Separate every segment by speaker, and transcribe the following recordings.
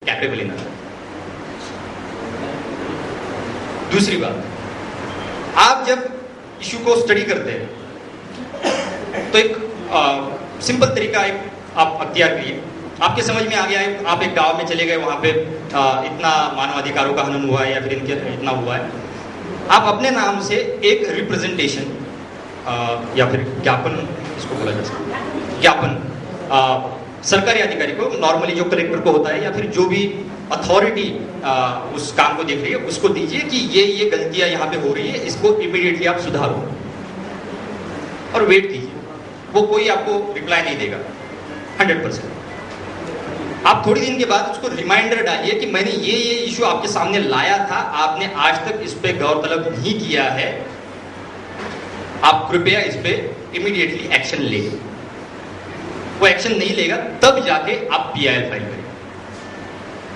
Speaker 1: Capable enough. दूसरी बात, आप जब इशू को स्टडी करते हैं तो एक सिंपल तरीका एक आप अख्तियार करिए। आपके समझ में आ गया है, आप एक गांव में चले गए, वहां पे इतना मानवाधिकारों का हनन हुआ है या फिर इनके इतना हुआ है, आप अपने नाम से एक रिप्रेजेंटेशन या फिर ज्ञापन, इसको बोला जा सकता है ज्ञापन, सरकारी अधिकारी को, नॉर्मली जो कलेक्टर को होता है या फिर जो भी अथॉरिटी उस काम को देख रही है उसको दीजिए कि ये गलतियां यहाँ पे हो रही है, इसको इमीडिएटली आप सुधारो और वेट कीजिए। वो कोई आपको रिप्लाई नहीं देगा 100%। आप थोड़ी दिन के बाद उसको रिमाइंडर डालिए कि मैंने ये इशू आपके सामने लाया था, आपने आज तक इस पे गौर तलब नहीं किया है, आप कृपया इस पे इमीडिएटली एक्शन लें। वो एक्शन नहीं लेगा तब जाके आप PIL फाइल करें।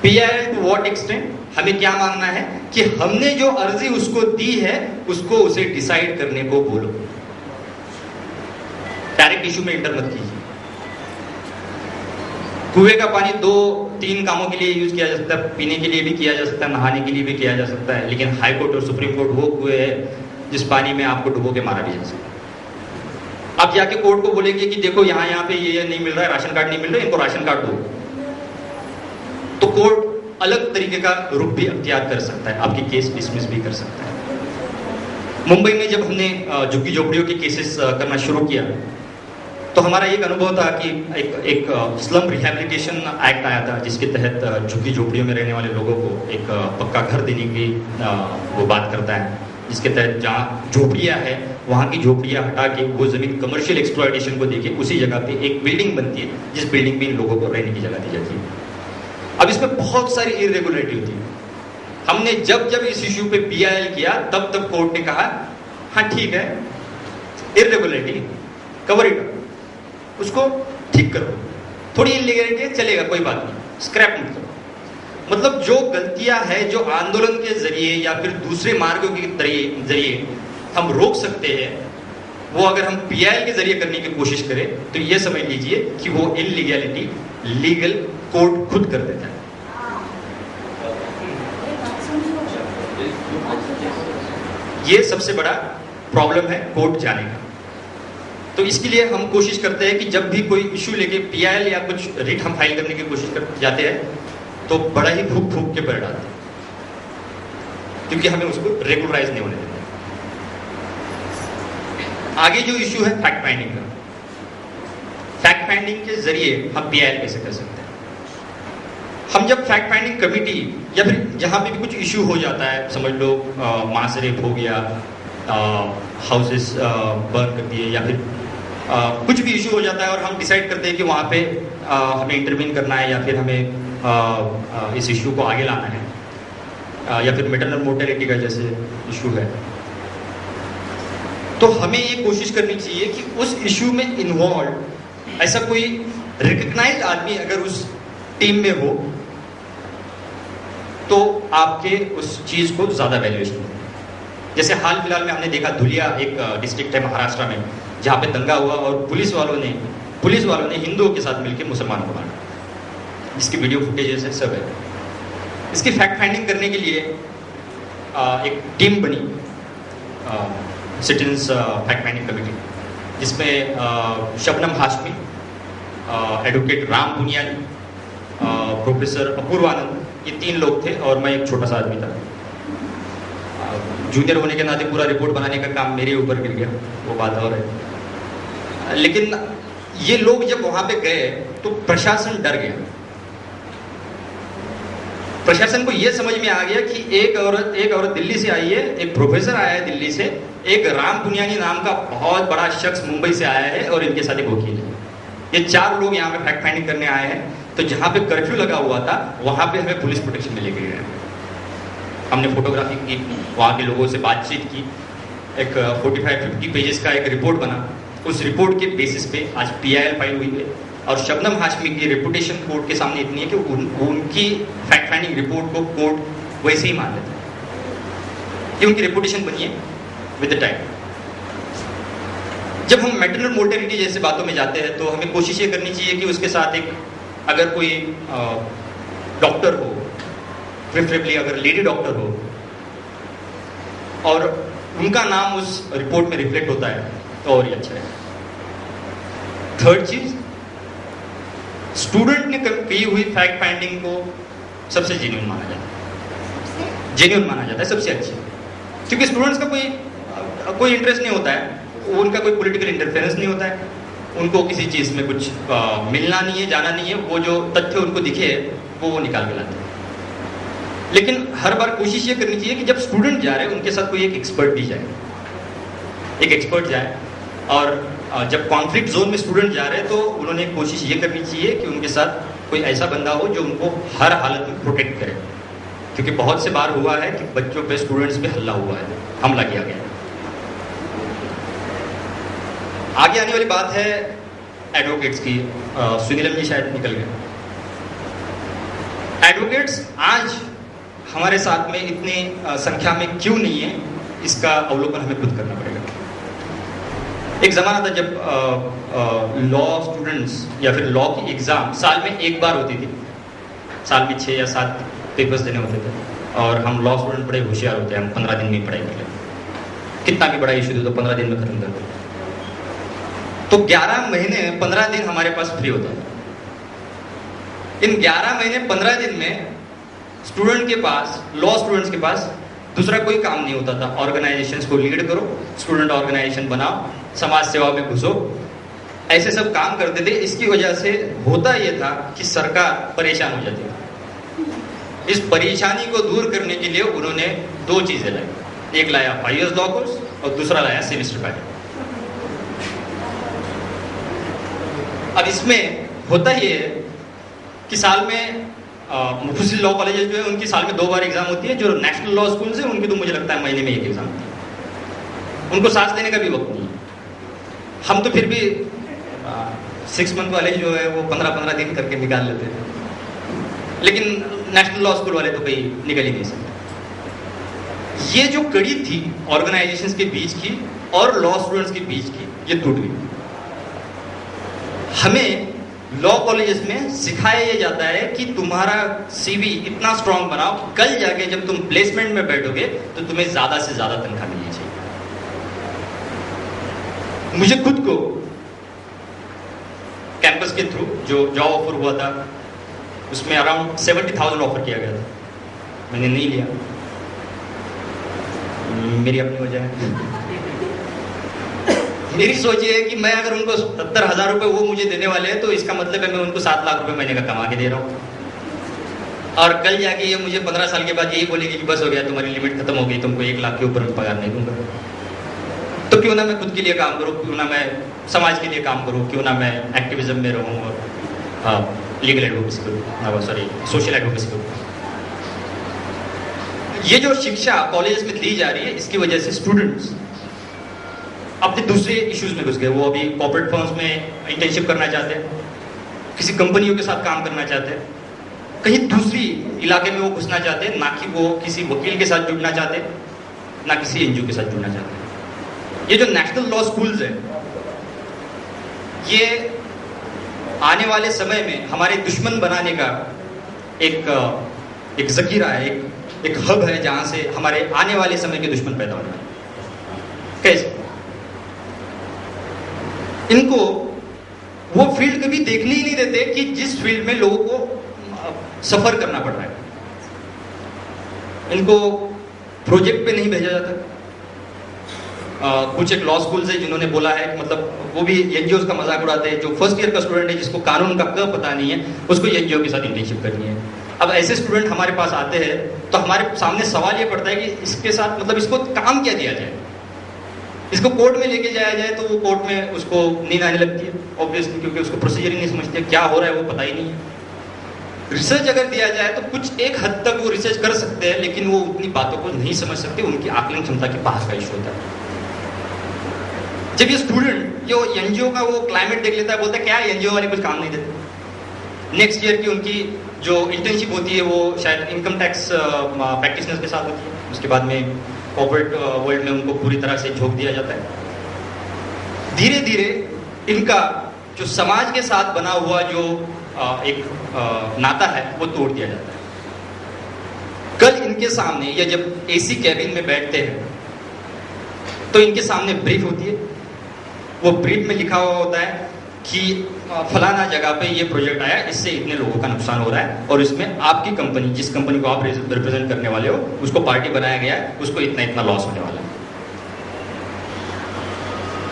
Speaker 1: PIL टू व्हाट एक्सटेंट, हमें क्या मांगना है कि हमने जो अर्जी उसको दी है उसको उसे डिसाइड करने को बोलो। डायरेक्ट इशू में इंटर मत कीजिए। कुएं का पानी 2-3 कामों के लिए यूज किया जा सकता है, पीने के लिए भी किया जा सकता है, नहाने के लिए भी किया जा सकता है, लेकिन हाई कोर्ट और सुप्रीम कोर्ट वो कुएं है जिस पानी में आपको डुबो के मारा भी जा सकता है। आप जाके कोर्ट को बोलेंगे कि देखो यहाँ पे ये नहीं मिल रहा है, राशन कार्ड नहीं मिल रहा है, इनको राशन कार्ड दो, तो कोर्ट अलग तरीके का रुख भी अख्तियार कर सकता है, आपकी केस डिसमिस भी कर सकता है। मुंबई में जब हमने झुग्गी झोपड़ियों के केसेस करना शुरू किया तो हमारा एक अनुभव था कि एक स्लम रिहैबिलिटेशन एक्ट आया था, जिसके तहत झुग्गी झोपड़ियों में रहने वाले लोगों को एक पक्का घर देने की वो बात करता है, जिसके तहत जहाँ झोपड़ियाँ है वहाँ की झोपड़ियाँ हटा के वो जमीन कमर्शियल एक्सप्लॉयटेशन को देके उसी जगह पे एक बिल्डिंग बनती है, जिस बिल्डिंग में इन लोगों को रहने की जगह दी जाती है। अब इसमें बहुत सारी इरेगुलरिटी होती है। हमने जब इस इश्यू पे PIL किया तब कोर्ट ने कहा हाँ ठीक है, इरेगुलरिटी कवर इट, उसको ठीक करो, थोड़ी इलीगलिटी चलेगा, कोई बात नहीं, स्क्रैप मत करो। मतलब जो गलतियां हैं जो आंदोलन के जरिए या फिर दूसरे मार्गों के जरिए हम रोक सकते हैं, वो अगर हम PIL के जरिए करने की कोशिश करें तो ये समझ लीजिए कि वो इलीगैलिटी लीगल कोर्ट खुद कर देता है। ये सबसे बड़ा प्रॉब्लम है कोर्ट जाने का। तो इसके लिए हम कोशिश करते हैं कि जब भी कोई इशू लेके PIL या कुछ रिट हम फाइल करने की कोशिश कर जाते हैं तो बड़ा ही फूक के पैर डालते हैं, क्योंकि हमें उसको रेगुलराइज नहीं होने देते। आगे जो इशू है फैक्ट फाइंडिंग का, फैक्ट फाइंडिंग के जरिए हम PIL कैसे कर सकते हैं। हम जब फैक्ट फाइंडिंग कमेटी या फिर जहां पे भी कुछ इशू हो जाता है, समझ लो मास रेप हो गया, हाउसेस बर्न कर दिए, या फिर कुछ भी इशू हो जाता है और हम डिसाइड करते हैं कि वहाँ पे हमें इंटरवीन करना है या फिर हमें इस इशू को आगे लाना है, या फिर मैटरनल मोर्टेलिटी का जैसे इशू है, तो हमें ये कोशिश करनी चाहिए कि उस इशू में इन्वॉल्व ऐसा कोई रिकग्नाइज्ड आदमी अगर उस टीम में हो तो आपके उस चीज को ज्यादा वैल्यूएशन हो। जैसे हाल फिलहाल में हमने देखा, धुलिया एक डिस्ट्रिक्ट है महाराष्ट्र में, जहाँ पे दंगा हुआ और पुलिस वालों ने हिंदुओं के साथ मिलकर मुसलमानों को मारा। इसकी वीडियो फुटेज है, सब है। इसकी फैक्ट फाइंडिंग करने के लिए एक टीम बनी, सिटीजन्स फैक्ट फाइंडिंग कमेटी, जिसमें शबनम हाशमी, एडवोकेट राम बुनियादी, प्रोफेसर अपूर्वानंद, ये 3 लोग थे और मैं एक छोटा सा आदमी था। जूनियर होने के नाते पूरा रिपोर्ट बनाने का काम मेरे ऊपर गिर गया, वो बात और है। लेकिन ये लोग जब वहां पे गए तो प्रशासन डर गया। प्रशासन को यह समझ में आ गया कि एक औरत दिल्ली से आई है, एक प्रोफेसर आया है दिल्ली से, एक राम पुनियानी नाम का बहुत बड़ा शख्स मुंबई से आया है और इनके साथ एक वकील है। ये 4 लोग यहाँ पे फैक्ट फाइंडिंग करने आए हैं। तो जहाँ पे कर्फ्यू लगा हुआ था वहां पे हमें पुलिस प्रोटेक्शन में लेके गए। हमने फोटोग्राफी की, वहाँ के लोगों से बातचीत की, एक 45-50 पेजेस का एक रिपोर्ट बना। उस रिपोर्ट के बेसिस पे आज PIL फाइल हुई है और शबनम हाशमी की रेपुटेशन कोर्ट के सामने इतनी है कि उनकी फैक्ट फाइंडिंग रिपोर्ट को कोर्ट वैसे ही मान लेता है कि उनकी रेपुटेशन बनी है विद द टाइम। जब हम मैटरनल मोर्टेलिटी जैसे बातों में जाते हैं तो हमें कोशिश ये करनी चाहिए कि उसके साथ एक अगर कोई डॉक्टर हो, प्रेफरेबली अगर लेडी डॉक्टर हो, और उनका नाम उस रिपोर्ट में रिफ्लेक्ट होता है तो और ही अच्छा है। थर्ड चीज, स्टूडेंट ने की हुई फैक्ट फाइंडिंग को सबसे जेन्युइन माना जाता है, सबसे अच्छी, क्योंकि स्टूडेंट्स का कोई इंटरेस्ट नहीं होता है, उनका कोई पॉलिटिकल इंटरफेरेंस नहीं होता है, उनको किसी चीज में कुछ मिलना नहीं है, जाना नहीं है, वो जो तथ्य उनको दिखे वो निकाल के लाते हैं। लेकिन हर बार कोशिश ये करनी चाहिए कि जब स्टूडेंट जा रहे हैं उनके साथ कोई एक एक्सपर्ट भी जाए, और जब कॉन्फ्लिक्ट जोन में स्टूडेंट जा रहे हैं तो उन्होंने कोशिश ये करनी चाहिए कि उनके साथ कोई ऐसा बंदा हो जो उनको हर हालत में प्रोटेक्ट करे, क्योंकि बहुत से बार हुआ है कि बच्चों पे, स्टूडेंट्स पे हमला किया गया है। आगे आने वाली बात है एडवोकेट्स की। सुनीलम जी शायद निकल गए। एडवोकेट्स आज हमारे साथ में इतनी संख्या में क्यों नहीं है, इसका अवलोकन हमें खुद करना पड़ेगा। एक जमाना था जब लॉ स्टूडेंट्स या फिर लॉ की एग्जाम साल में एक बार होती थी, साल में 6 या 7 पेपर्स देने होते थे, और हम लॉ स्टूडेंट बड़े होशियार होते हैं, हम 15 दिन में पढ़ाई कर लेते, कितना भी बड़ा इशू दे तो 15 दिन में खत्म कर देते। तो 11 महीने 15 दिन हमारे पास फ्री होता है। इन 11 महीने 15 दिन में स्टूडेंट के पास, लॉ स्टूडेंट्स के पास दूसरा कोई काम नहीं होता था। ऑर्गेनाइजेशंस को लीड करो, स्टूडेंट ऑर्गेनाइजेशन बनाओ, समाज सेवा में घुसो, ऐसे सब काम करते थे। इसकी वजह से होता यह था कि सरकार परेशान हो जाती थी। इस परेशानी को दूर करने के लिए उन्होंने 2 चीजें लाई, एक लाया 5 इयर्स लॉ कोर्स और दूसरा लाया सेमेस्टर पैटर्न। अब इसमें होता ही है कि साल में मुफस्सिल लॉ कॉलेजेस जो है उनकी साल में 2 बार एग्जाम होती है। जो नेशनल लॉ स्कूल्स है उनकी तो मुझे लगता है महीने में 1 एग्जाम होती है। उनको सांस देने का भी वक्त नहीं है। हम तो फिर भी 6 मंथ वाले जो है वो 15-15 दिन करके निकाल लेते हैं, लेकिन नेशनल लॉ स्कूल वाले तो कहीं निकल ही नहीं सकते। ये जो कड़ी थी ऑर्गेनाइजेशंस के बीच की और लॉ स्टूडेंट्स के बीच की, ये टूट गई। हमें लॉ कॉलेजेस में सिखाया यह जाता है कि तुम्हारा सीवी इतना स्ट्रांग बनाओ, कल जाके जब तुम प्लेसमेंट में बैठोगे तो तुम्हें ज्यादा से ज्यादा तनख्वाह मिलनी चाहिए। मुझे खुद को कैंपस के थ्रू जो जॉब ऑफर हुआ था उसमें अराउंड 70,000 ऑफर किया गया था, मैंने नहीं लिया, मेरी अपनी वजह है। मेरी सोच ये है कि मैं अगर उनको 70,000 रुपए वो मुझे देने वाले हैं तो इसका मतलब है मैं उनको 7 लाख रुपए महीने का कमा के दे रहा हूँ, और कल जाके ये मुझे 15 साल के बाद यही बोलेगी कि बस हो गया, तुम्हारी लिमिट खत्म हो गई, तुमको 1 लाख के ऊपर मैं पगार नहीं दूंगा। तो क्यों ना मैं खुद के लिए काम करूँ, क्यों ना मैं समाज के लिए काम करूँ, क्यों ना मैं एक्टिविज्म में रहूँ और लीगल एडवोकेसी करूँ, सॉरी सोशल एडवोकेसी करूँ। ये जो शिक्षा कॉलेज में दी जा रही है इसकी वजह से स्टूडेंट्स अपने दूसरे इश्यूज में घुस गए। वो अभी कॉर्पोरेट फर्म्स में इंटर्नशिप करना चाहते हैं, किसी कंपनियों के साथ काम करना चाहते हैं, कहीं दूसरी इलाके में वो घुसना चाहते हैं, ना कि वो किसी वकील के साथ जुड़ना चाहते हैं, ना किसी एनजीओ के साथ जुड़ना चाहते हैं। ये जो नेशनल लॉ स्कूल्स हैं, ये आने वाले समय में हमारे दुश्मन बनाने का एक जखीरा है, एक हब है जहां से हमारे आने वाले समय के दुश्मन पैदा होने हैं। कैसे? इनको वो फील्ड कभी देखने ही नहीं देते कि जिस फील्ड में लोगों को सफर करना पड़ रहा है। इनको प्रोजेक्ट पे नहीं भेजा जाता। कुछ एक लॉ स्कूल्स है जिन्होंने बोला है कि मतलब वो भी एनजीओ का मजाक उड़ाते हैं। जो फर्स्ट ईयर का स्टूडेंट है जिसको कानून का क पता नहीं है, उसको एनजीओ के साथ इंटर्नशिप करनी है। अब ऐसे स्टूडेंट हमारे पास आते हैं तो हमारे सामने सवाल ये पड़ता है कि इसके साथ मतलब इसको काम क्या दिया जाए। इसको कोर्ट में लेके जाया जाए तो वो कोर्ट में उसको नींद आने लगती है ऑब्वियसली, क्योंकि उसको प्रोसीजर ही नहीं समझते, क्या हो रहा है वो पता ही नहीं है। रिसर्च अगर दिया जाए तो कुछ एक हद तक वो रिसर्च कर सकते हैं, लेकिन वो उतनी बातों को नहीं समझ सकते, उनकी आकलन क्षमता के पास का इशू होता है। जब ये स्टूडेंट जो एनजीओ का वो क्लाइमेट देख लेता है, बोलता है क्या एनजीओ वाले कुछ काम नहीं देते। नेक्स्ट ईयर की उनकी जो इंटर्नशिप होती है वो शायद इनकम टैक्स प्रैक्टिशनर्स के साथ होती है, उसके बाद में कॉर्पोरेट वर्ल्ड में उनको पूरी तरह से झोंक दिया जाता है। धीरे धीरे इनका जो समाज के साथ बना हुआ जो एक नाता है वो तोड़ दिया जाता है। कल इनके सामने या जब एसी कैबिन में बैठते हैं तो इनके सामने ब्रीफ होती है। वो ब्रीफ में लिखा हुआ होता है कि फलाना जगह पे ये प्रोजेक्ट आया, इससे इतने लोगों का नुकसान हो रहा है और इसमें आपकी कंपनी, जिस कंपनी को आप रिप्रेजेंट करने वाले हो, उसको पार्टी बनाया गया है, उसको इतना इतना लॉस होने वाला है।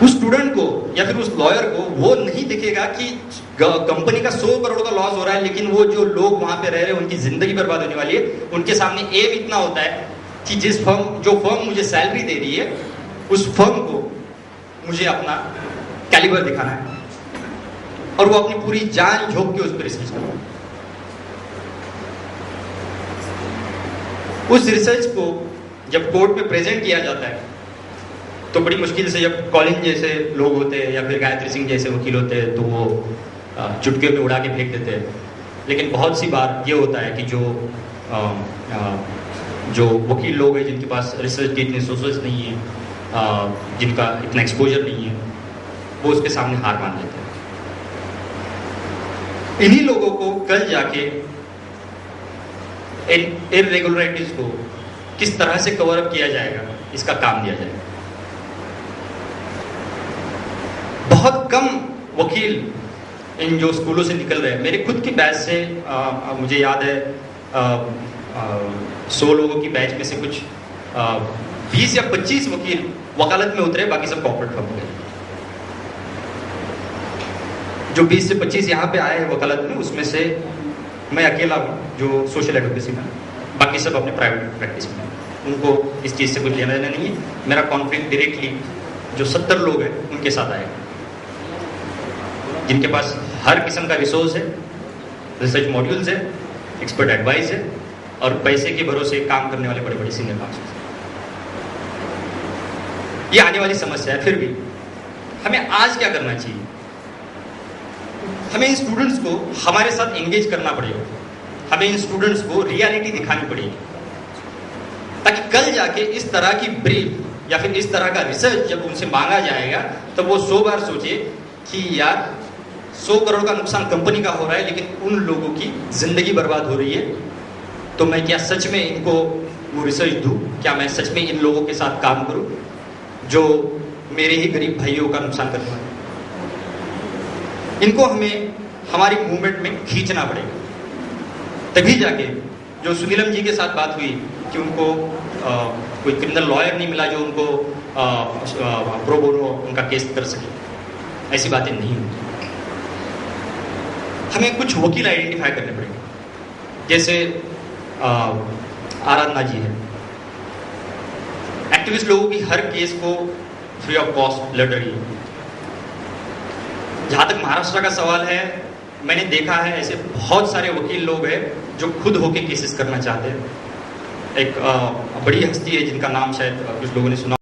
Speaker 1: उस स्टूडेंट को या फिर उस लॉयर को वो नहीं दिखेगा कि कंपनी का 100 करोड़ का लॉस हो रहा है, लेकिन वो जो लोग वहां पे रह रहे हैं उनकी जिंदगी बर्बाद होने वाली है। उनके सामने एम इतना होता है कि जो फर्म मुझे सैलरी दे रही है, उस फर्म को मुझे अपना कैलिबर दिखाना है और वो अपनी पूरी जान झोंक के उस पर रिसर्च करना है। उस रिसर्च को जब कोर्ट में प्रेजेंट किया जाता है तो बड़ी मुश्किल से, जब कॉलिन जैसे लोग होते हैं या फिर गायत्री सिंह जैसे वकील होते हैं तो वो चुटकियों में उड़ा के फेंक देते हैं। लेकिन बहुत सी बार ये होता है कि जो वकील लोग हैं जिनके पास रिसर्च की इतनी सोर्सेज नहीं है, जिनका इतना एक्सपोजर नहीं है, वो उसके सामने हार मान लेते हैं। इन्हीं लोगों को कल जाके इन इरेगुलरिटीज को किस तरह से कवर अप किया जाएगा, इसका काम दिया जाएगा। बहुत कम वकील इन जो स्कूलों से निकल रहे हैं, मेरे खुद की बैच से मुझे याद है 100 लोगों की बैच में से कुछ 20 या 25 वकील वकालत में उतरे, बाकी सब कॉर्पोरेट फर्म गए। जो 20 से 25 यहाँ पे आए हैं वकालत में, उसमें से मैं अकेला हूँ जो सोशल एडवोकेसी में, बाकी सब अपने प्राइवेट प्रैक्टिस में। उनको इस चीज़ से कुछ लेना देना नहीं है। मेरा कॉन्फ्लिक्ट डायरेक्टली जो 70 लोग हैं उनके साथ आएगा, जिनके पास हर किस्म का रिसोर्स है, रिसर्च मॉड्यूल्स है, एक्सपर्ट एडवाइस है और पैसे के भरोसे काम करने वाले बड़े बड़े सीनियर काउंसिल। ये आने वाली समस्या है। फिर भी हमें आज क्या करना चाहिए? हमें इन स्टूडेंट्स को हमारे साथ एंगेज करना पड़ेगा। हमें इन स्टूडेंट्स को रियलिटी दिखानी पड़ेगी, ताकि कल जाके इस तरह की ब्रीफ या फिर इस तरह का रिसर्च जब उनसे मांगा जाएगा तो वो 100 बार सोचे कि यार 100 करोड़ का नुकसान कंपनी का हो रहा है, लेकिन उन लोगों की जिंदगी बर्बाद हो रही है। तो मैं क्या सच में इनको वो रिसर्च दूं? क्या मैं सच में इन लोगों के साथ काम करूं जो मेरे ही गरीब भाइयों का नुकसान करने वाले? इनको हमें हमारी मूवमेंट में खींचना पड़ेगा, तभी जाके जो सुनीलम जी के साथ बात हुई कि उनको कोई क्रिमिनल लॉयर नहीं मिला जो उनको प्रो बोनो उनका केस कर सके, ऐसी बातें नहीं होती। हमें कुछ वकील आइडेंटिफाई करने पड़ेंगे, जैसे आराधना जी है, एक्टिविस्ट लोगों की हर केस को फ्री ऑफ कॉस्ट लड़ रही है। जहां तक महाराष्ट्र का सवाल है, मैंने देखा है ऐसे बहुत सारे वकील लोग हैं जो खुद होके केसेस करना चाहते हैं। एक बड़ी हस्ती है जिनका नाम शायद कुछ लोगों ने सुना